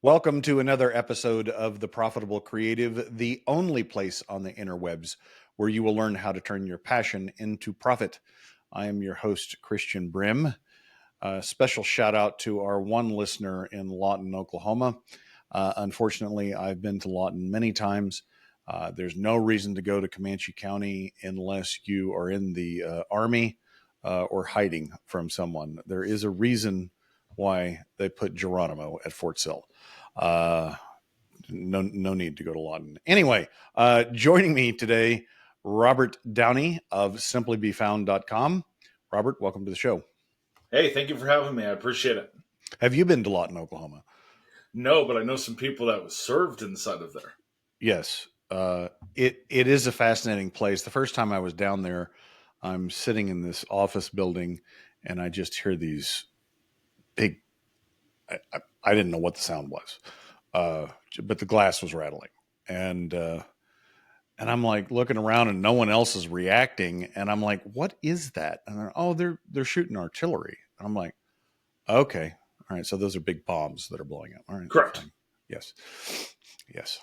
Welcome to another episode of The Profitable Creative, the only place on the interwebs where you will learn how to turn your passion into profit. I am your host, Christian Brim. A special shout out to our one listener in Lawton, Oklahoma. Unfortunately, I've been to Lawton many times. There's no reason to go to Comanche County unless you are in the Army or hiding from someone. There is a reason why they put Geronimo at Fort Sill. No need to go to Lawton. Anyway, joining me today, Robert Downey of simplybefound.com. Robert, welcome to the show. Hey, thank you for having me. I appreciate it. Have you been to Lawton, Oklahoma? No, but I know some people that was served inside of there. Yes. It is a fascinating place. The first time I was down there, I'm sitting in this office building and I just hear these big, I didn't know what the sound was, but the glass was rattling. And I'm like looking around and no one else is reacting. And I'm like, what is that? And they're shooting artillery. And I'm like, okay. All right. So those are big bombs that are blowing up. All right. Correct. Fine. Yes.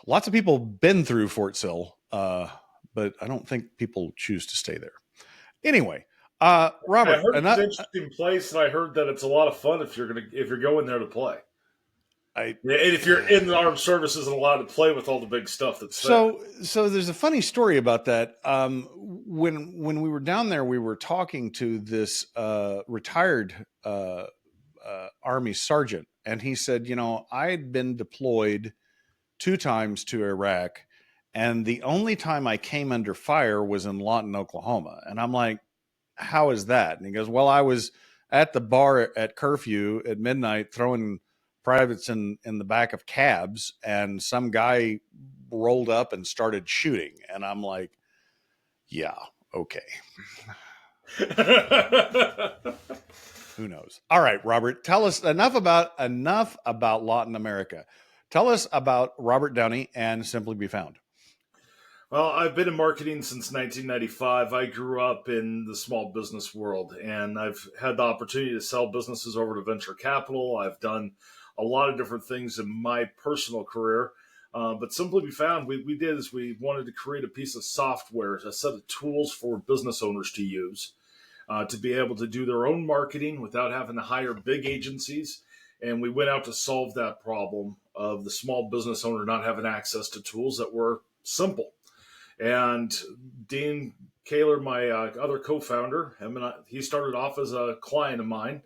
Lots of people been through Fort Sill, but I don't think people choose to stay there. Anyway, Robert, I heard it's an interesting place, and I heard that it's a lot of fun if you're going there to play. And if you're in the armed services and allowed to play with all the big stuff that's there. So there's a funny story about that. When we were down there, we were talking to this retired Army sergeant, and he said, I'd been deployed 2 times to Iraq, and the only time I came under fire was in Lawton, Oklahoma. And I'm like, how is that? And he goes, well, I was at the bar at curfew at midnight throwing privates in the back of cabs, and some guy rolled up and started shooting. And I'm like, yeah, okay. Who knows? All right, Robert, tell us enough about Lawton, America. Tell us about Robert Downey and Simply Be Found. Well, I've been in marketing since 1995. I grew up in the small business world, and I've had the opportunity to sell businesses over to venture capital. I've done a lot of different things in my personal career. But Simply Be Found, we wanted to create a piece of software, a set of tools for business owners to use to be able to do their own marketing without having to hire big agencies. And we went out to solve that problem of the small business owner not having access to tools that were simple. And Dean Kaler, my other co-founder, he started off as a client of mine,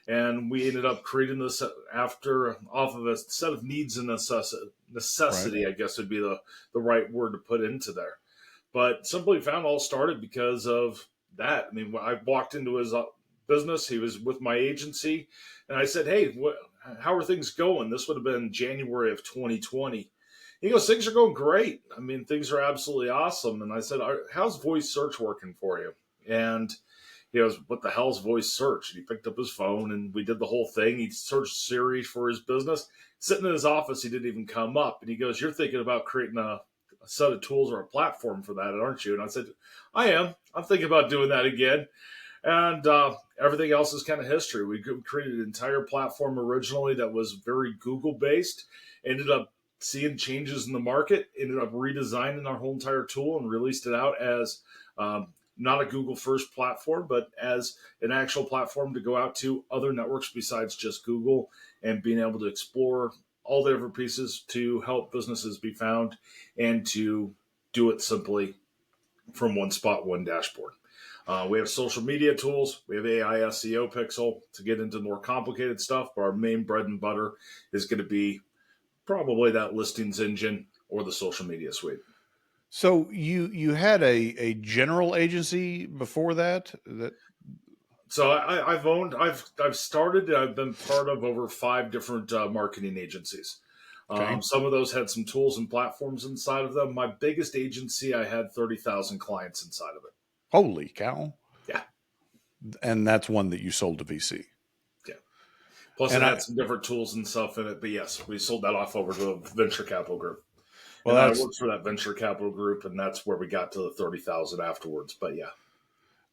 and we ended up creating this off of a set of needs and necessity, right. I guess would be the right word to put into there. But Simply Found all started because of that. I mean, when I walked into his business, he was with my agency, and I said, hey, how are things going? This would have been January of 2020. He goes, things are going great. I mean, things are absolutely awesome. And I said, how's voice search working for you? And he goes, what the hell's voice search? And he picked up his phone and we did the whole thing. He searched Siri for his business. Sitting in his office, he didn't even come up. And he goes, you're thinking about creating a set of tools or a platform for that, aren't you? And I said, I am. I'm thinking about doing that again. And everything else is kind of history. We created an entire platform originally that was very Google-based, ended up seeing changes in the market, ended up redesigning our whole entire tool and released it out as not a Google-first platform, but as an actual platform to go out to other networks besides just Google and being able to explore all the different pieces to help businesses be found and to do it simply from one spot, one dashboard. We have social media tools. We have AI SEO Pixel to get into more complicated stuff. But our main bread and butter is going to be probably that listings engine or the social media suite. So you had a general agency before that? So I've been part of over 5 different marketing agencies. Okay. Some of those had some tools and platforms inside of them. My biggest agency, I had 30,000 clients inside of it. Holy cow. Yeah. And that's one that you sold to VC. Yeah. Plus it had some different tools and stuff in it. But yes, we sold that off over to a venture capital group. Well, I worked for that venture capital group, and that's where we got to the 30,000 afterwards. But yeah.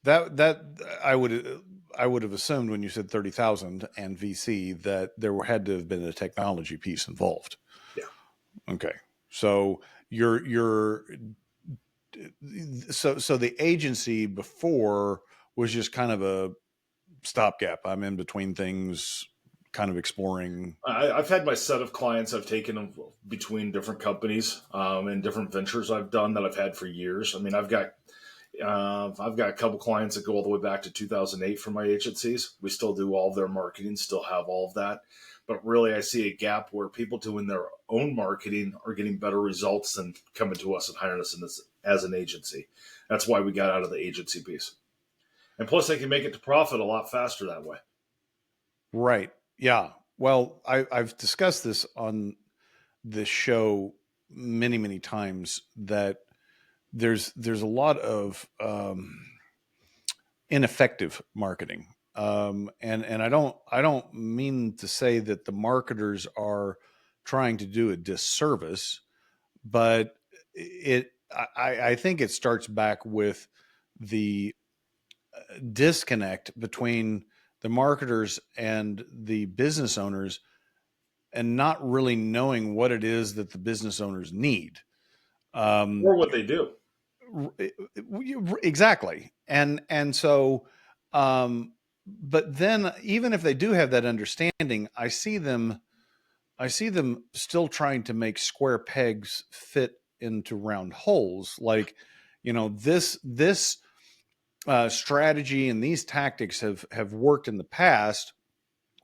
that I would have assumed when you said 30,000 and VC that there had to have been a technology piece involved. Yeah. Okay. So you're so the agency before was just kind of a stopgap. I'm in between things, kind of exploring. I've had my set of clients I've taken between different companies and different ventures I've done that I've had for years. I mean, I've got a couple clients that go all the way back to 2008 for my agencies. We still do all of their marketing, still have all of that. But really, I see a gap where people doing their own marketing are getting better results than coming to us and hiring us as an agency. That's why we got out of the agency piece. And plus, they can make it to profit a lot faster that way. Right. Yeah. Well, I've discussed this on this show many, many times that there's a lot of ineffective marketing. And I don't mean to say that the marketers are trying to do a disservice, but I think it starts back with the disconnect between the marketers and the business owners, and not really knowing what it is that the business owners need. Or what they do. Exactly. And so but then even if they do have that understanding, I see them still trying to make square pegs fit into round holes. Like, this strategy and these tactics have worked in the past,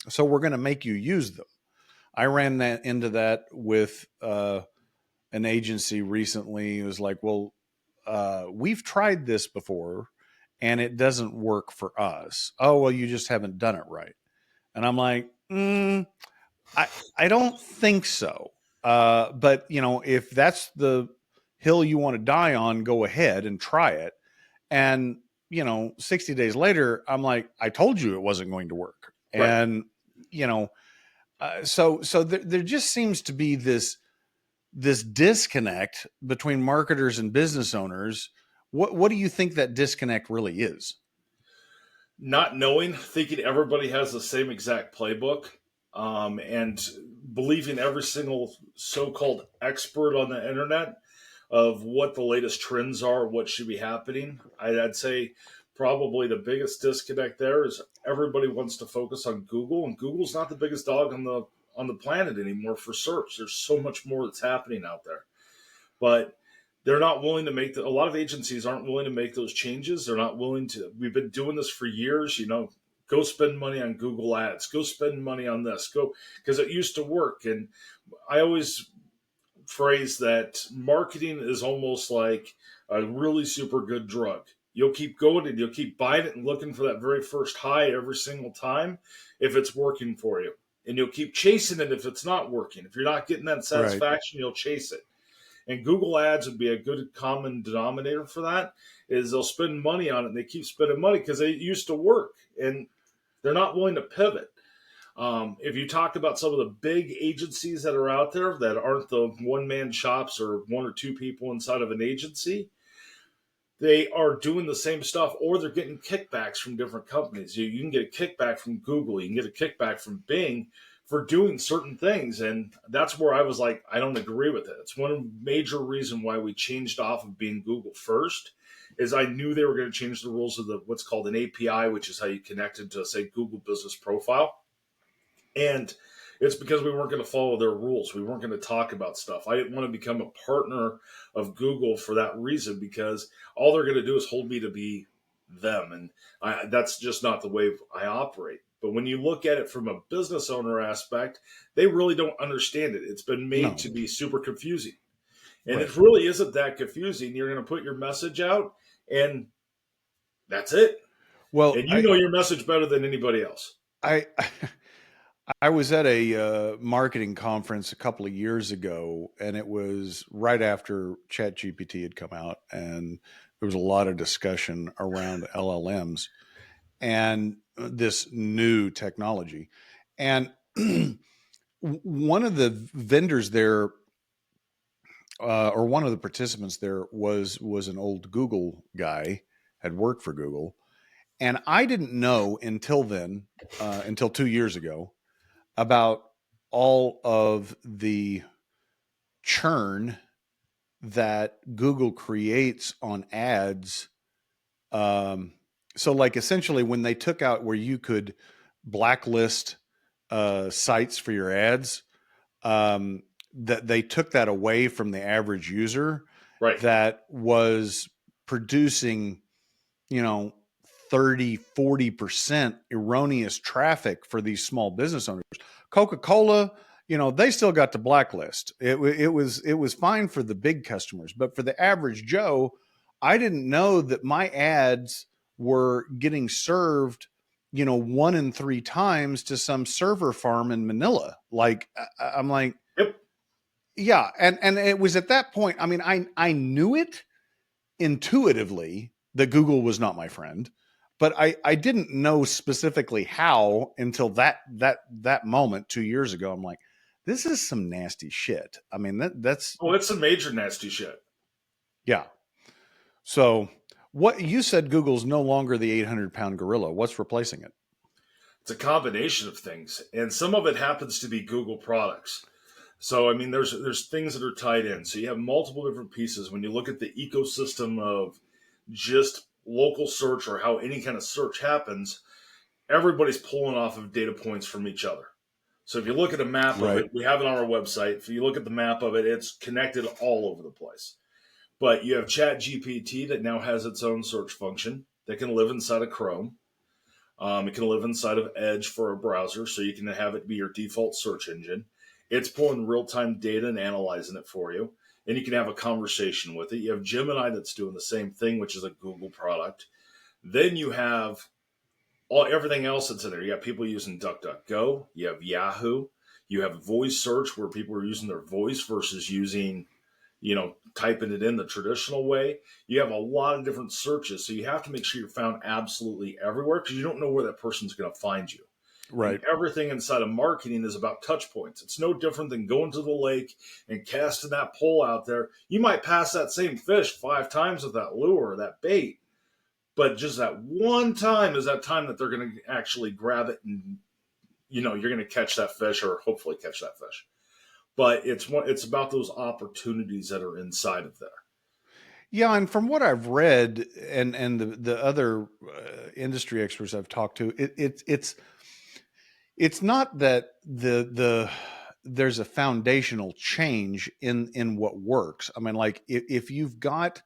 so we're going to make you use them. I ran that into that with an agency recently. It was like, well, we've tried this before and it doesn't work for us. Oh, well, you just haven't done it right. And I'm like, I don't think so. But if that's the hill you want to die on, go ahead and try it. And 60 days later, I'm like, I told you it wasn't going to work. Right. And so there just seems to be this disconnect between marketers and business owners. What do you think that disconnect really is? Not knowing, thinking everybody has the same exact playbook, and believing every single so-called expert on the internet of what the latest trends are, what should be happening. I'd say probably the biggest disconnect there is everybody wants to focus on Google, and Google's not the biggest dog on the planet anymore for search. There's so much more that's happening out there, but they're not willing to make a lot of agencies aren't willing to make those changes. They're not willing to. We've been doing this for years. Go spend money on Google ads, go spend money on this, go, because it used to work. And I always phrase that marketing is almost like a really super good drug. You'll keep going and you'll keep buying it and looking for that very first high every single time if it's working for you. And you'll keep chasing it if it's not working. If you're not getting that Right. satisfaction, you'll chase it. And Google ads would be a good common denominator for that, is they'll spend money on it and they keep spending money because they used to work and they're not willing to pivot. If you talk about some of the big agencies that are out there that aren't the one-man shops or one or two people inside of an agency, they are doing the same stuff, or they're getting kickbacks from different companies. You can get a kickback from Google, you can get a kickback from Bing for doing certain things. And that's where I was like, I don't agree with it. It's one major reason why we changed off of being Google first, is I knew they were going to change the rules of the what's called an API, which is how you connected to, say, Google Business Profile. And it's because we weren't going to follow their rules. We weren't going to talk about stuff. I didn't want to become a partner of Google for that reason, because all they're going to do is hold me to be them. And that's just not the way I operate. But when you look at it from a business owner aspect, they really don't understand it. It's been made No. to be super confusing. And Right. it really isn't that confusing. You're going to put your message out and that's it. Well, And you know your message better than anybody else. I I was at a marketing conference a couple of years ago, and it was right after ChatGPT had come out, and there was a lot of discussion around LLMs and this new technology. And one of the vendors there, or one of the participants there, was an old Google guy, had worked for Google, And I didn't know until then, until 2 years ago, about all of the churn that Google creates on ads. So, like, essentially, when they took out where you could blacklist sites for your ads, that they took that away from the average user Right. that was producing, you know, 30-40% erroneous traffic for these small business owners. Coca-Cola, they still got the blacklist. It was fine for the big customers, but for the average Joe, I didn't know that my ads were getting served, 1 in 3 times to some server farm in Manila. Like, I'm like, Yep. yeah. And it was at that point, I mean, I knew it intuitively that Google was not my friend, but I didn't know specifically how until that moment 2 years ago. I'm like, this is some nasty shit. I mean, that's Oh, it's some major nasty shit. yeah. So what you said, Google's no longer the 800-pound gorilla. What's replacing it? It's a combination of things, and some of it happens to be Google products. So, I mean, there's things that are tied in. So you have multiple different pieces. When you look at the ecosystem of just local search or how any kind of search happens, everybody's pulling off of data points from each other. So if you look at a map of Right. it, we have it on our website. If you look at the map of it, it's connected all over the place. But you have ChatGPT that now has its own search function that can live inside of Chrome. It can live inside of Edge for a browser, so you can have it be your default search engine. It's pulling real-time data and analyzing it for you, and you can have a conversation with it. You have Gemini that's doing the same thing, which is a Google product. Then you have everything else that's in there. You got people using DuckDuckGo. You have Yahoo. You have voice search where people are using their voice versus using, typing it in the traditional way. You have a lot of different searches, so you have to make sure you're found absolutely everywhere because you don't know where that person's going to find you. And Right. everything inside of marketing is about touch points. It's no different than going to the lake and casting that pole out there. You might pass that same fish 5 times with that lure or that bait, but just that one time is that time that they're going to actually grab it and, you're going to catch that fish or hopefully catch that fish. But it's about those opportunities that are inside of there. Yeah, and from what I've read and the other industry experts I've talked to, it's not that there's a foundational change in what works. I mean, like, if you've got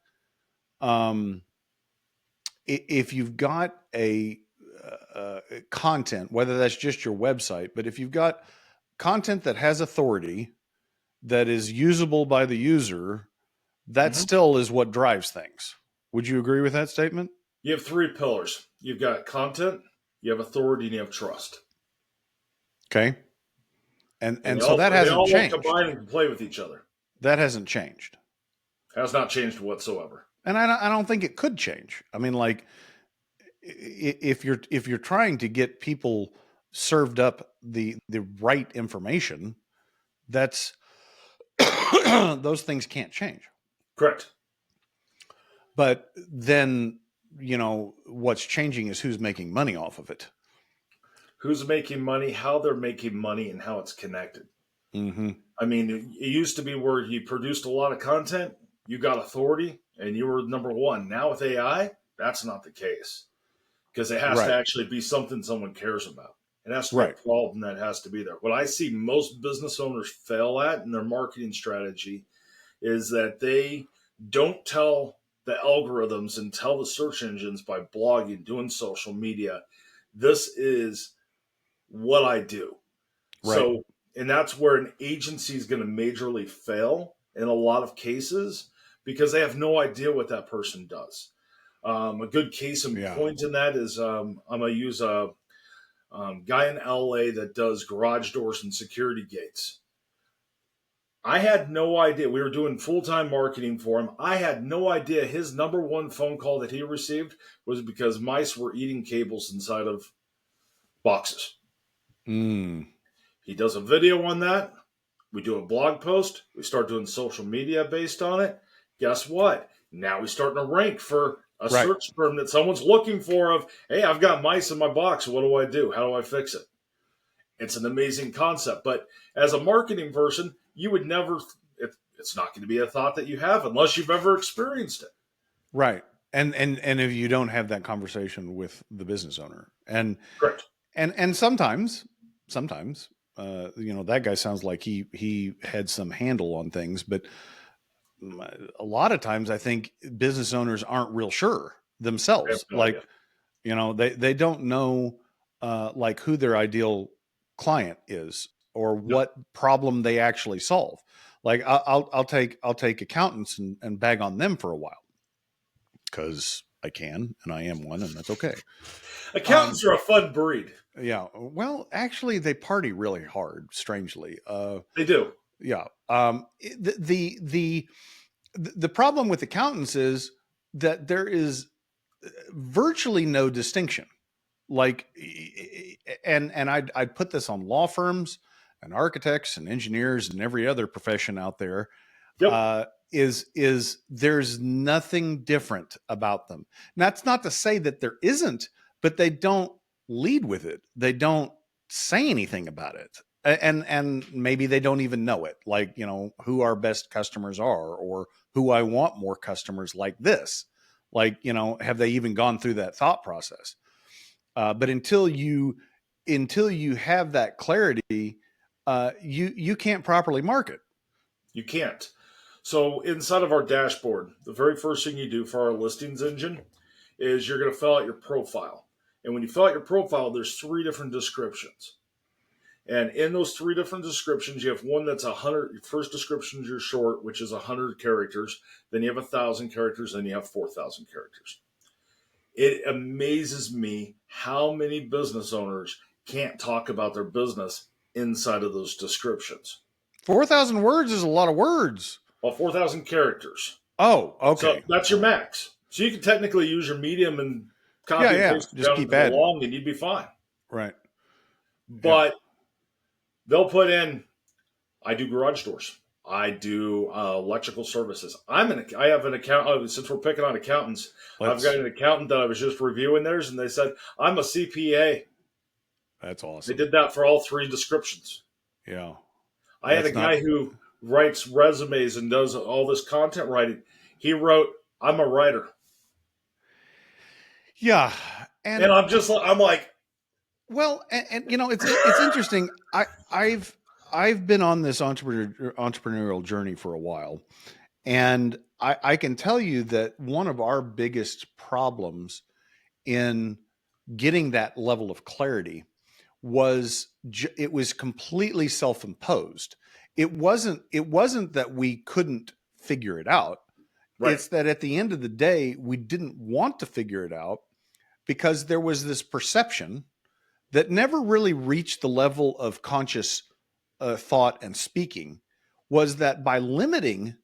a content, whether that's just your website, but if you've got content that has authority, that is usable by the user, that Mm-hmm. still is what drives things. Would you agree with that statement? You have 3 pillars. You've got content, you have authority, and you have trust. Okay. And And so that they hasn't all work changed. combine and play with each other. That hasn't changed. Has not changed whatsoever. And I don't think it could change. I mean, like, if you're trying to get people served up the right information, that's those things can't change. Correct. But then, what's changing is who's making money off of it. Who's making money, how they're making money, and how it's connected. Mm-hmm. I mean, it used to be where you produced a lot of content, you got authority, and you were number one. Now with AI, that's not the case because it has to Right. actually be something someone cares about. It has to be Right. a problem that has to be there. What I see most business owners fail at in their marketing strategy is that they don't tell the algorithms and tell the search engines by blogging, doing social media, this is what I do. Right. So, and that's where an agency is going to majorly fail in a lot of cases because they have no idea what that person does. A good case in Yeah. point in that is I'm going to use a guy in LA that does garage doors and security gates. I had no idea. We were doing full time marketing for him. I had no idea his number one phone call that he received was because mice were eating cables inside of boxes. Mm. He does a video on that. We do a blog post. We start doing social media based on it. Guess what? Now we're starting to rank for a Right. search term that someone's looking for of, hey, I've got mice in my box. What do I do? How do I fix it? It's an amazing concept. But as a marketing person, you would never, it's not going to be a thought that you have unless you've ever experienced it. Right. And if you don't have that conversation with the business owner, Correct. and sometimes, that guy sounds like he had some handle on things, but a lot of times I think business owners aren't real sure I have themselves. no idea. They don't know like who their ideal client is or No. what problem they actually solve. Like I'll take accountants and bag on them for a while because I can and I am one, and that's okay. Accountants are a fun breed. Yeah. Well, actually, they party really hard. Strangely. They do. Yeah. The problem with accountants is that there is virtually no distinction. Like, and I'd put this on law firms and architects and engineers and every other profession out there. Yep. Is there's nothing different about them. And that's not to say that there isn't, but they don't lead with it. They don't say anything about it. And maybe they don't even know it. Like, who our best customers are, or who I want more customers like this. Like, have they even gone through that thought process? But until you have that clarity, you can't properly market. You can't. So inside of our dashboard, the very first thing you do for our listings engine is you're going to fill out your profile. And when you fill out your profile, there's 3 different descriptions. And in those 3 different descriptions, you have one that's 100. First description is your short, which is 100 characters. Then you have 1,000 characters. Then you have 4,000 characters. It amazes me how many business owners can't talk about their business inside of those descriptions. 4,000 words is a lot of words. Well, 4,000 characters. Oh, So okay. that's your max. So you can technically use your medium and copy and paste it Just down keep to the adding. long, and you'd be fine. Right. But they'll put in, I do garage doors. I do electrical services. I have an account. Since we're picking on accountants, I've got an accountant that I was just reviewing theirs, and they said, I'm a CPA. That's awesome. They did that for all 3 descriptions. Yeah. I had a guy who writes resumes and does all this content writing. He wrote, I'm a writer. Yeah. And I'm like, well, and it's interesting. I've been on this entrepreneurial journey for a while, and I can tell you that one of our biggest problems in getting that level of clarity was it was completely self-imposed. It wasn't that we couldn't figure it out. right. It's that at the end of the day, we didn't want to figure it out because there was this perception that never really reached the level of conscious thought and speaking, was that by limiting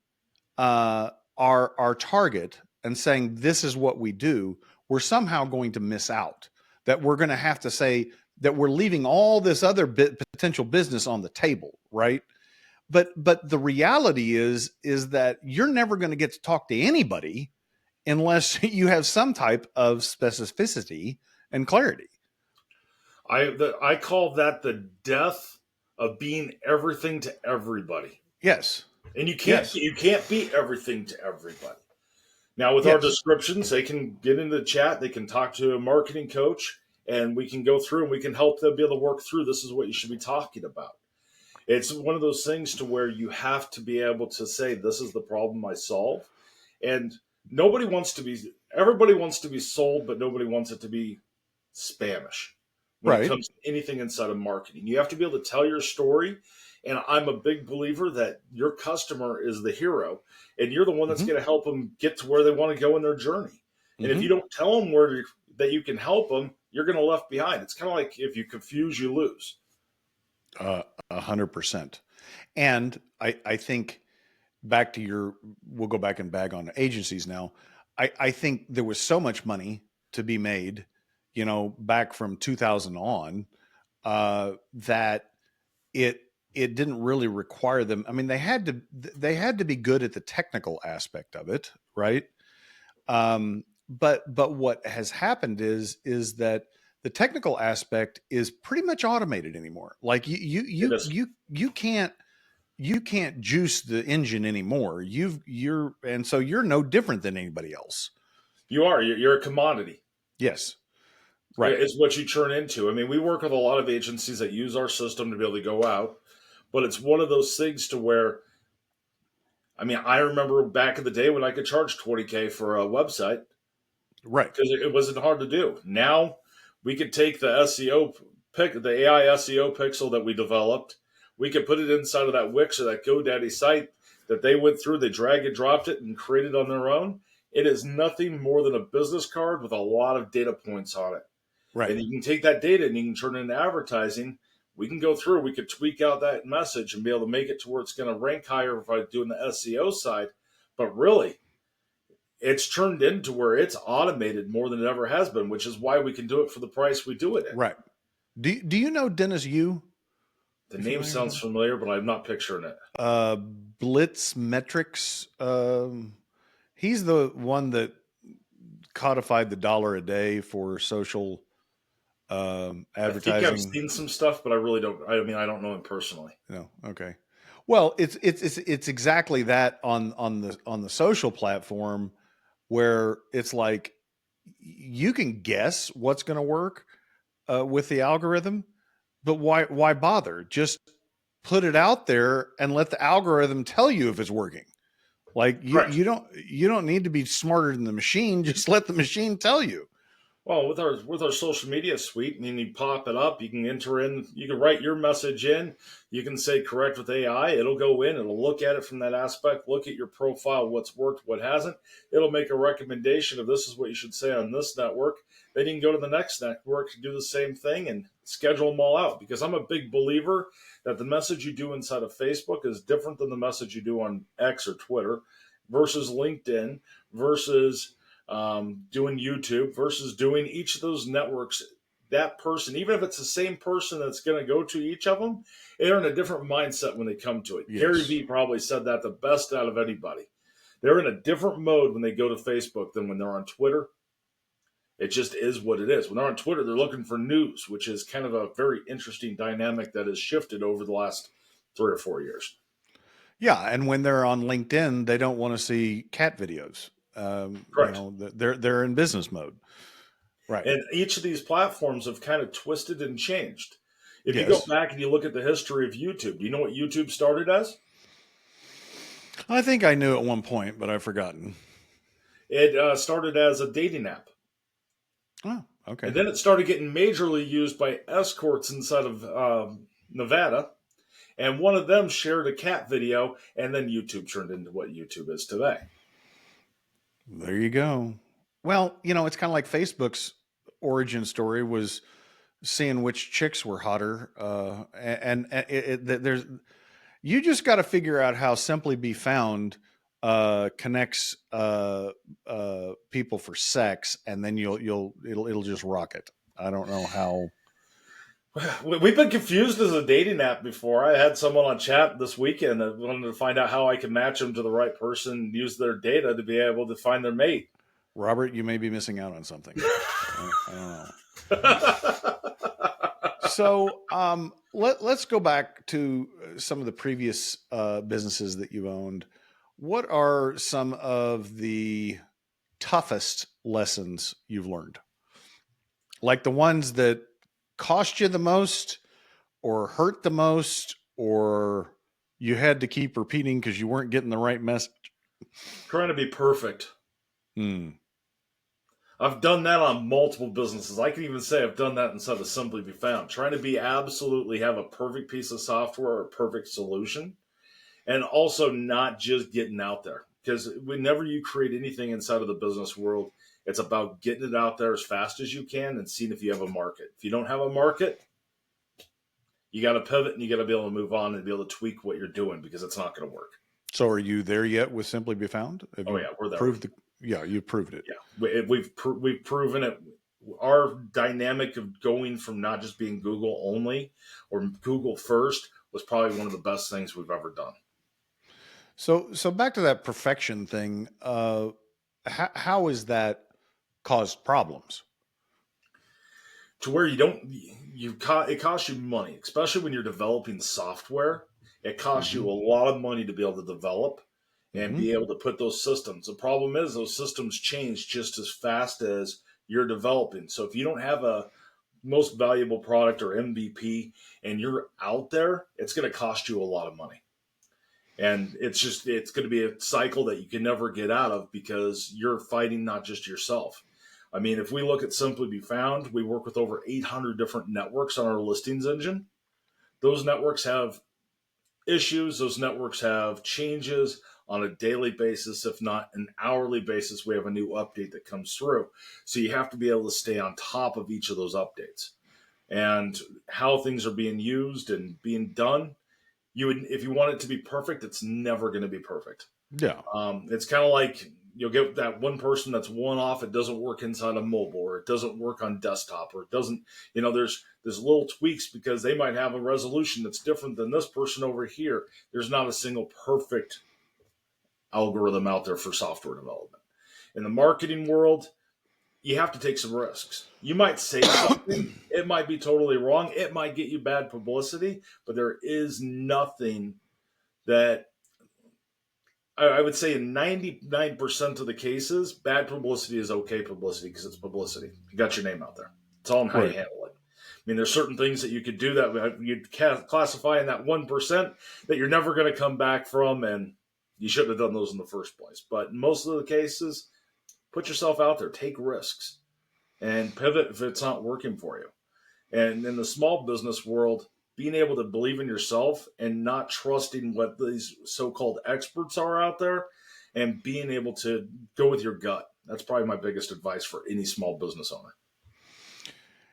our target and saying this is what we do, we're somehow going to miss out. That we're going to have to say that we're leaving all this other potential business on the table, right? But the reality is that you're never going to get to talk to anybody unless you have some type of specificity and clarity. I call that the death of being everything to everybody. Yes. And you can't be everything to everybody. Now with our descriptions, they can get into the chat, they can talk to a marketing coach, and we can go through and we can help them be able to work through this is what you should be talking about. It's one of those things to where you have to be able to say this is the problem I solve. And everybody wants to be sold, but nobody wants it to be Spanish. When it comes to anything inside of marketing, you have to be able to tell your story. And I'm a big believer that your customer is the hero, and you're the one that's going to help them get to where they want to go in their journey. And if you don't tell them that you can help them, you're going to left behind. It's kind of like if you confuse, you lose. 100%. And I think back to we'll go back and bag on agencies now. I think there was so much money to be made, back from 2000 on, that it didn't really require them. I mean, they had to be good at the technical aspect of it. Right. but what has happened is that the technical aspect is pretty much automated anymore. Like It is. you can't juice the engine anymore. And so you're no different than anybody else. You are. You're a commodity. Yes. Right. It's what you turn into. I mean, we work with a lot of agencies that use our system to be able to go out, but it's one of those things to where, I mean, I remember back in the day when I could charge 20K for a website Right. because it wasn't hard to do. Now we could take the the AI SEO pixel that we developed, we could put it inside of that Wix or that GoDaddy site that they went through, they drag and dropped it and created on their own. It is nothing more than a business card with a lot of data points on it. Right. And you can take that data and you can turn it into advertising. We can go through, we could tweak out that message and be able to make it to where it's going to rank higher by doing the SEO side. But really, it's turned into where it's automated more than it ever has been, which is why we can do it for the price we do it at. Right. Do you know Dennis Yu? The name sounds familiar, but I'm not picturing it. Blitz Metrics. He's the one that codified the $1 a day for social advertising. I think I've seen some stuff, but I really don't. I mean, I don't know him personally. No. Okay. Well, it's exactly that on the social platform, where it's like you can guess what's going to work with the algorithm, but why bother? Just put it out there and let the algorithm tell you if it's working. Like you don't need to be smarter than the machine. Just let the machine tell you. Well, with our social media suite, I mean, you pop it up, you can enter in, you can write your message in, you can say correct with AI, it'll go in, it'll look at it from that aspect, look at your profile, what's worked, what hasn't. It'll make a recommendation of this is what you should say on this network. Then you can go to the next network and do the same thing and schedule them all out. Because I'm a big believer that the message you do inside of Facebook is different than the message you do on X or Twitter versus LinkedIn versus doing YouTube versus doing each of those networks. That person, even if it's the same person that's going to go to each of them, they're in a different mindset when they come to it. Yes. Gary Vee probably said that the best out of anybody. They're in a different mode when they go to Facebook than when they're on Twitter. It just is what it is. When they're on Twitter, they're looking for news, which is kind of a very interesting dynamic that has shifted over the last 3 or 4 years. Yeah, and when they're on LinkedIn, they don't want to see cat videos. Correct. You know, they're in business mode, right? And each of these platforms have kind of twisted and changed. If you go back and you look at the history of YouTube, do you know what YouTube started as? I think I knew at one point, but I've forgotten. It started as a dating app. Oh, okay. And then it started getting majorly used by escorts inside of Nevada. And one of them shared a cat video, and then YouTube turned into what YouTube is today. There you go. Well, you know, it's kind of like Facebook's origin story was seeing which chicks were hotter. There's, you just got to figure out how Simply Be Found connects people for sex, and then it'll just rocket. I don't know how. We've been confused as a dating app before. I had someone on chat this weekend that wanted to find out how I can match them to the right person and use their data to be able to find their mate. Robert, you may be missing out on something. I don't know. So let's go back to some of the previous businesses that you've owned. What are some of the toughest lessons you've learned? Like the ones that cost you the most or hurt the most, or you had to keep repeating because you weren't getting the right message? Trying to be perfect. I've done that on multiple businesses. I can even say I've done that inside of Simply Be Found. Trying to be absolutely have a perfect piece of software or a perfect solution. And also not just getting out there. Because whenever you create anything inside of the business world, it's about getting it out there as fast as you can and seeing if you have a market. If you don't have a market, you got to pivot and you got to be able to move on and be able to tweak what you're doing because it's not going to work. So are you there yet with Simply Be Found? Yeah, we're there. You proved it. Yeah, we've proven it. Our dynamic of going from not just being Google only or Google first was probably one of the best things we've ever done. So back to that perfection thing. How is that caused problems. To where it costs you money, especially when you're developing software. It costs Mm-hmm. you a lot of money to be able to develop and Mm-hmm. be able to put those systems. The problem is those systems change just as fast as you're developing. So if you don't have a most valuable product or MVP and you're out there, it's going to cost you a lot of money. And it's going to be a cycle that you can never get out of because you're fighting not just yourself. I mean, if we look at Simply Be Found, we work with over 800 different networks on our listings engine. Those networks have issues, those networks have changes on a daily basis, if not an hourly basis. We have a new update that comes through. So you have to be able to stay on top of each of those updates and how things are being used and being done. If you want it to be perfect, it's never going to be perfect. Yeah. It's kind of like you'll get that one person that's one off. It doesn't work inside a mobile, or it doesn't work on desktop, or it doesn't. There's little tweaks because they might have a resolution that's different than this person over here. There's not a single perfect algorithm out there for software development. In the marketing world, you have to take some risks. You might say something, it might be totally wrong, it might get you bad publicity, but there is nothing that I would say in 99% of the cases, bad publicity is okay publicity because it's publicity. You got your name out there. It's all in how you Right. handle it. I mean, there's certain things that you could do that you'd classify in that 1% that you're never going to come back from, and you shouldn't have done those in the first place. But in most of the cases, put yourself out there, take risks, and pivot if it's not working for you. And in the small business world, being able to believe in yourself and not trusting what these so-called experts are out there and being able to go with your gut. That's probably my biggest advice for any small business owner.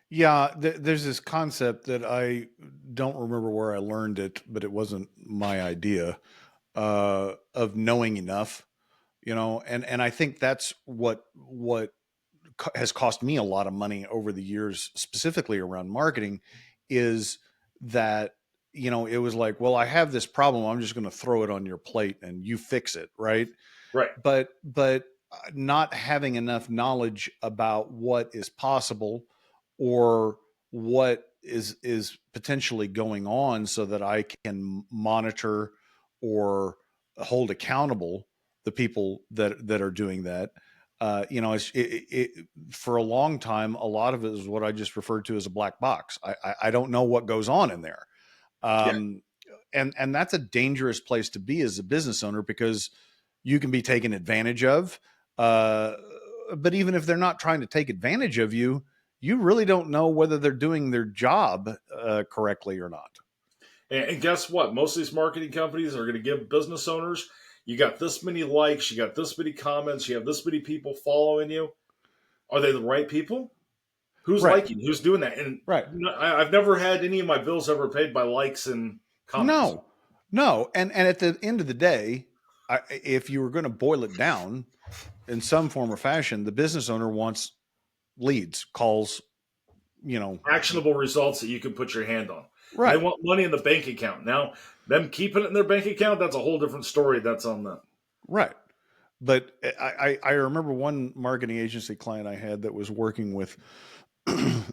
Yeah, there's this concept that I don't remember where I learned it, but it wasn't my idea, of knowing enough, and I think that's what has cost me a lot of money over the years, specifically around marketing, is that it was like, well, I have this problem, I'm just going to throw it on your plate and you fix it, right? Right. But not having enough knowledge about what is possible or what is potentially going on so that I can monitor or hold accountable the people that are doing that. For a long time, a lot of it is what I just referred to as a black box. I don't know what goes on in there. Yeah. Um, and that's a dangerous place to be as a business owner, because you can be taken advantage of. Uh, but even if they're not trying to take advantage of you, you really don't know whether they're doing their job correctly or not. And guess what? Most of these marketing companies are going to give business owners, you got this many likes, you got this many comments, you have this many people following you. Are they the right people? Who's Right. liking? Who's doing that? And Right. I've never had any of my bills ever paid by likes and comments. No. And at the end of the day, if you were going to boil it down in some form or fashion, the business owner wants leads, calls, Actionable results that you can put your hand on. And they right. want money in the bank account. Now, them keeping it in their bank account, that's a whole different story. That's on them. Right. But I remember one marketing agency client I had that was working with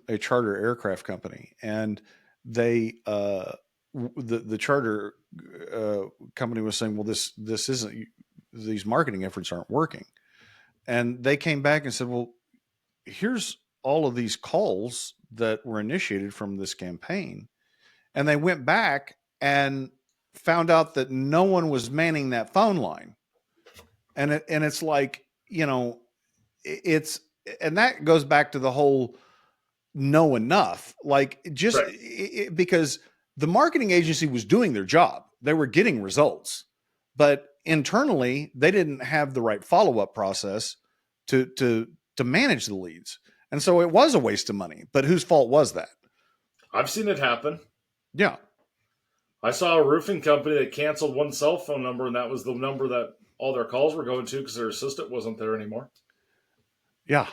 a charter aircraft company, and they the charter company was saying, well, this isn't, these marketing efforts aren't working. And they came back and said, well, here's all of these calls that were initiated from this campaign. And they went back and found out that no one was manning that phone line. And it's like, it's, and that goes back to the whole know enough, like just Right. because the marketing agency was doing their job, they were getting results, but internally they didn't have the right follow-up process to manage the leads. And so it was a waste of money, but whose fault was that? I've seen it happen. Yeah. I saw a roofing company that canceled one cell phone number, and that was the number that all their calls were going to because their assistant wasn't there anymore. Yeah.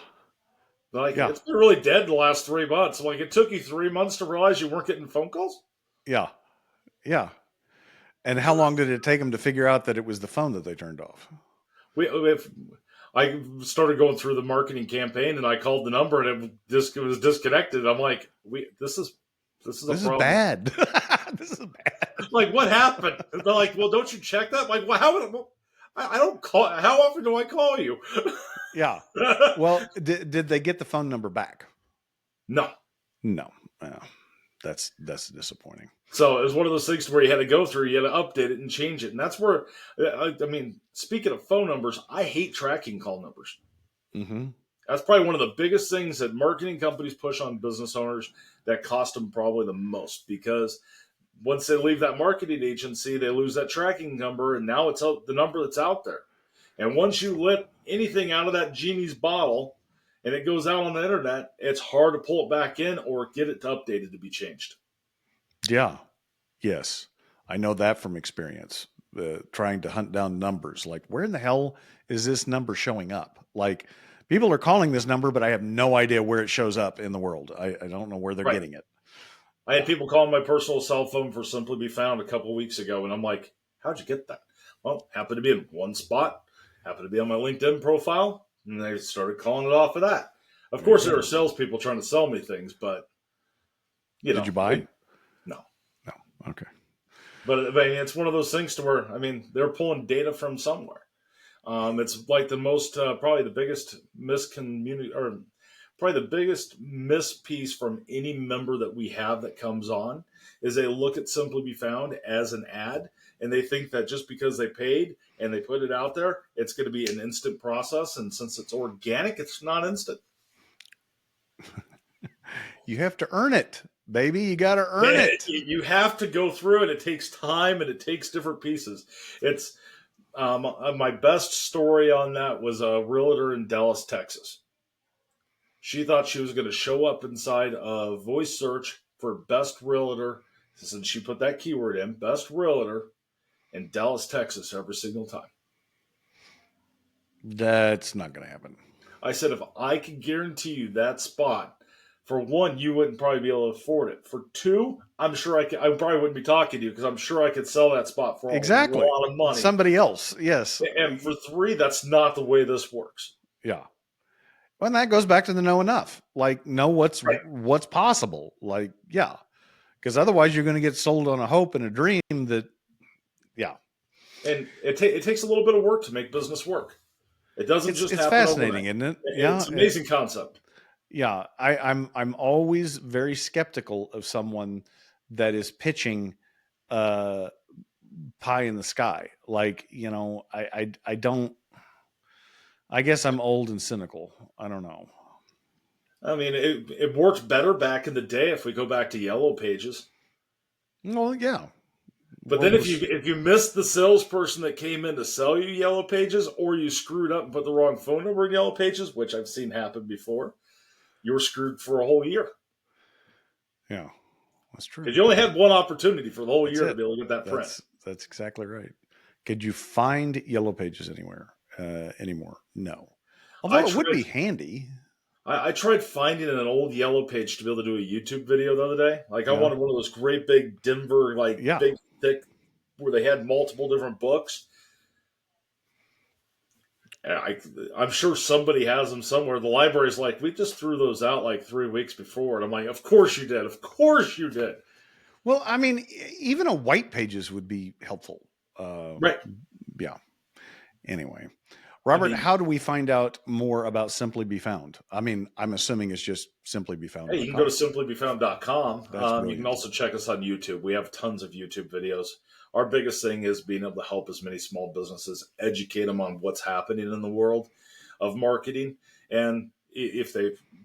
Like, Yeah. it's been really dead the last 3 months. Like, it took you 3 months to realize you weren't getting phone calls? Yeah. Yeah. And how long did it take them to figure out that it was the phone that they turned off? If I started going through the marketing campaign, and I called the number, and it was disconnected. I'm like, this is a This is problem. bad. This is bad. Like, what happened? And they're like, well, don't you check that? I'm like, well, I don't call. How often do I call you? Yeah. Well, did they get the phone number back? No. No. That's disappointing. So it was one of those things where you had to go through, you had to update it and change it. And that's where, I mean, speaking of phone numbers, I hate tracking call numbers. Mm-hmm. That's probably one of the biggest things that marketing companies push on business owners that cost them probably the most, because once they leave that marketing agency, they lose that tracking number, and now it's the number that's out there. And once you let anything out of that genie's bottle and it goes out on the internet, it's hard to pull it back in or get it updated to be changed. Yeah. Yes. I know that from experience, trying to hunt down numbers. Like, where in the hell is this number showing up? Like, people are calling this number, but I have no idea where it shows up in the world. I don't know where they're getting it. I had people calling my personal cell phone for Simply Be Found a couple of weeks ago, and I'm like, how'd you get that? Well, happened to be in one spot, happened to be on my LinkedIn profile, and they started calling it off of that. Of course, there are salespeople trying to sell me things, but, Did you buy? No. No. Okay. But I mean, it's one of those things to where, I mean, they're pulling data from somewhere. It's like the most, probably the biggest probably the biggest miss piece from any member that we have that comes on is they look at Simply Be Found as an ad, and they think that just because they paid and they put it out there, it's going to be an instant process. And since it's organic, it's not instant. You have to earn it, baby. You got to earn it. You have to go through it. It takes time and it takes different pieces. It's my best story on that was a realtor in Dallas, Texas. She thought she was going to show up inside a voice search for best realtor. Since she put that keyword in, best realtor in Dallas, Texas, every single time. That's not going to happen. I said, if I could guarantee you that spot, for one, you wouldn't probably be able to afford it. For two, I'm sure I probably wouldn't be talking to you because I'm sure I could sell that spot for a lot of money. Somebody else, yes. And for three, that's not the way this works. Yeah. Well, and that goes back to the know enough. Like, know what's possible. Like, yeah. Because otherwise you're going to get sold on a hope and a dream that, yeah. And it takes a little bit of work to make business work. It doesn't just happen overnight. It's fascinating, isn't it? Yeah. It's an amazing concept. Yeah. I'm always very skeptical of someone that is pitching pie in the sky. Like, you know, I don't, I guess I'm old and cynical. I don't know. I mean, it worked better back in the day if we go back to Yellow Pages. Well, yeah. But then if you missed the salesperson that came in to sell you Yellow Pages, or you screwed up and put the wrong phone number in Yellow Pages, which I've seen happen before, you were screwed for a whole year. Yeah, that's true. Because you only had one opportunity for the whole year to be able to get that print. That's exactly right. Could you find Yellow Pages anywhere anymore? No. Although it would be handy. I tried finding an old Yellow Page to be able to do a YouTube video the other day. Like, I wanted one of those great big Denver, big, thick, where they had multiple different books. And I'm sure somebody has them somewhere. The library's like, we just threw those out like 3 weeks before. And I'm like, of course you did. Of course you did. Well, I mean, even a white pages would be helpful. Right. Yeah. Anyway. Robert, how do we find out more about Simply Be Found? I mean, I'm assuming it's just Simply Be Found. Hey, you can go to simplybefound.com. You can also check us on YouTube. We have tons of YouTube videos. Our biggest thing is being able to help as many small businesses, educate them on what's happening in the world of marketing. And if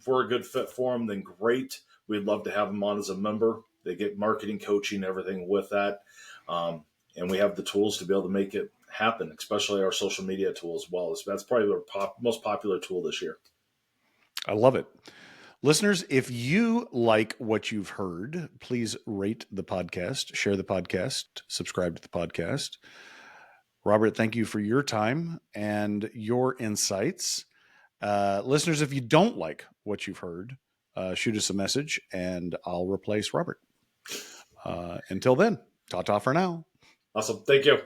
we're a good fit for them, then great. We'd love to have them on as a member. They get marketing coaching, everything with that. And we have the tools to be able to make it happen, especially our social media tool as well. That's probably our most popular tool this year. I love it. Listeners, if you like what you've heard, please rate the podcast, share the podcast, subscribe to the podcast. Robert, thank you for your time and your insights. Listeners, if you don't like what you've heard, shoot us a message and I'll replace Robert. Until then, ta-ta for now. Awesome. Thank you.